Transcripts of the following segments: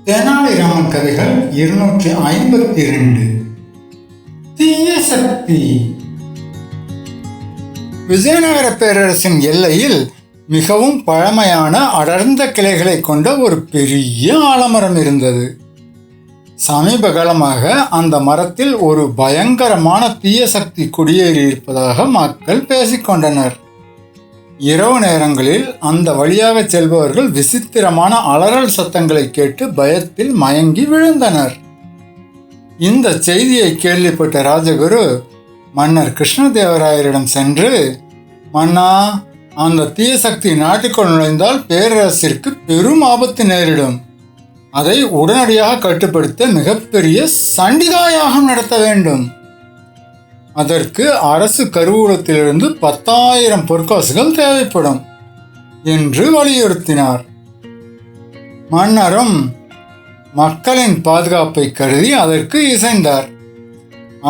தெனாலிராமன் கதைகள் 252. தீய சக்தி. விஜயநகர பேரரசின் எல்லையில் மிகவும் பழமையான அடர்ந்த கிளைகளை கொண்ட ஒரு பெரிய ஆலமரம் இருந்தது. சமீப காலமாக அந்த மரத்தில் ஒரு பயங்கரமான தீய சக்தி குடியேறி இருப்பதாக மக்கள் பேசிக்கொண்டனர். இரவு நேரங்களில் அந்த வழியாக செல்பவர்கள் விசித்திரமான அலறல் சத்தங்களை கேட்டு பயத்தில் மயங்கி விழுந்தனர். இந்த செய்தியை கேள்விப்பட்ட ராஜகுரு மன்னர் கிருஷ்ணதேவராயரிடம் சென்று, மன்னா, அந்த தீய சக்தி நாட்டுக்குள் நுழைந்தால் பேரரசிற்கு பெரும் ஆபத்து நேரிடும். அதை உடனடியாக கட்டுப்படுத்த மிகப்பெரிய சண்டிகா யாகம் நடத்த வேண்டும். அதற்கு அரசு கருவூலத்திலிருந்து 10,000 பொற்காசுகள் தேவைப்படும் என்று வலியுறுத்தினார். மன்னரும் மக்களின் பாதுகாப்பை கருதி அதற்கு இசைந்தார்.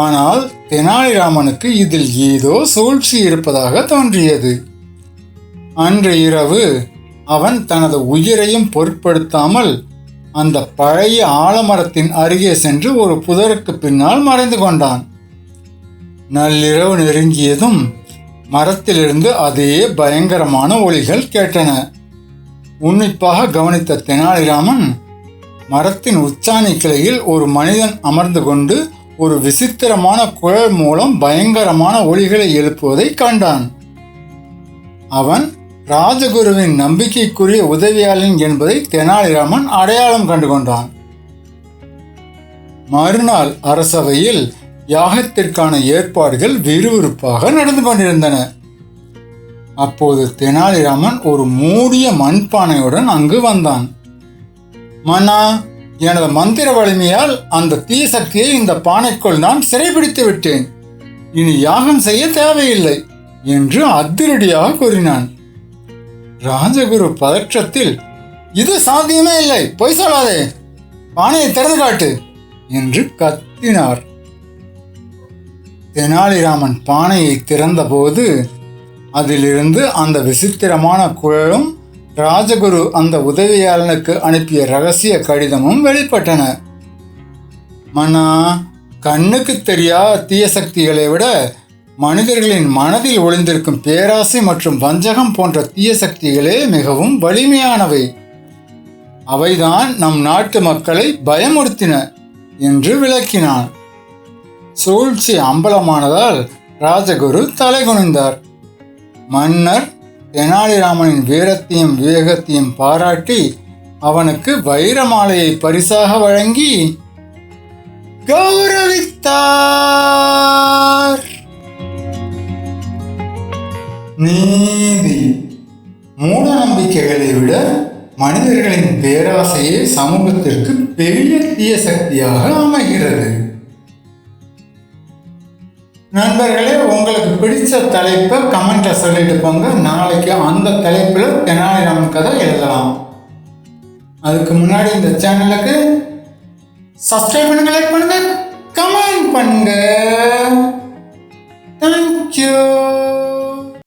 ஆனால் தெனாலிராமனுக்கு இதில் ஏதோ சூழ்ச்சி இருப்பதாக தோன்றியது. அன்று இரவு அவன் தனது உயிரையும் பொருட்படுத்தாமல் அந்த பழைய ஆலமரத்தின் அருகே சென்று ஒரு புதருக்கு பின்னால் மறைந்து கொண்டான். நள்ளிரவு நெருங்கியதும் மரத்திலிருந்து அதே பயங்கரமான ஒலிகள் கேட்டன. உன்னிப்பாக கவனித்த தெனாலிராமன் மரத்தின் உச்சாணி கிளையில் ஒரு மனிதன் அமர்ந்து கொண்டு ஒரு விசித்திரமான குழல் மூலம் பயங்கரமான ஒலிகளை எழுப்புவதை கண்டான். அவன் ராஜகுருவின் நம்பிக்கைக்குரிய உதவியாளன் என்பதை தெனாலிராமன் அடையாளம் கண்டு கொண்டான். மறுநாள் அரசவையில் யாகத்திற்கான ஏற்பாடுகள் விறுவிறுப்பாக நடந்து கொண்டிருந்தன. அப்போது தெனாலிராமன் ஒரு மூடிய மண்பானையுடன் அங்கு வந்தான். மன்னா, எனது மந்திர வலிமையால் அந்த தீய சக்தியை இந்த பானைக்குள் நான் சிறைபிடித்து விட்டேன். இனி யாகம் செய்ய தேவையில்லை என்று அதிரடியாக கூறினான். ராஜகுரு பதற்றத்தில், இது சாத்தியமே இல்லை, பொய் சொல்லாதே, பானையை திறந்து காட்டு என்று கத்தினார். தெனாலிராமன் பானையை திறந்தபோது அதிலிருந்து அந்த விசித்திரமான குழலும் ராஜகுரு அந்த உதவியாளனுக்கு அனுப்பிய ரகசிய கடிதமும் வெளிப்பட்டன. மன்னா, கண்ணுக்கு தெரியாத தீய சக்திகளை விட மனிதர்களின் மனதில் ஒளிந்திருக்கும் பேராசை மற்றும் வஞ்சகம் போன்ற தீய சக்திகளே மிகவும் வலிமையானவை. அவைதான் நம் நாட்டு மக்களை பயமுறுத்தின என்று விளக்கினான். சூழ்ச்சி அம்பலமானதால் ராஜகுரு தலைகுனிந்தார். மன்னர் தெனாலிராமனின் வீரத்தையும் விவேகத்தையும் பாராட்டி அவனுக்கு வைர மாலையை பரிசாக வழங்கி கௌரவித்தார். நீதி. மூட நம்பிக்கைகளை விட மனிதர்களின் பேராசையே சமூகத்திற்கு பெரிய தீய சக்தியாக அமைகிறது. நண்பர்களே, உங்களுக்கு பிடிச்ச தலைப்பை கமெண்ட்ல சொல்லிட்டு போங்க. நாளைக்கு அந்த தலைப்பில் தெனாலிராமன் கதை எழுதலாம். அதுக்கு முன்னாடி இந்த சேனலுக்கு சப்ஸ்கிரைப் பண்ணுங்க, லைக் பண்ணுங்க, கமெண்ட் பண்ணுங்க.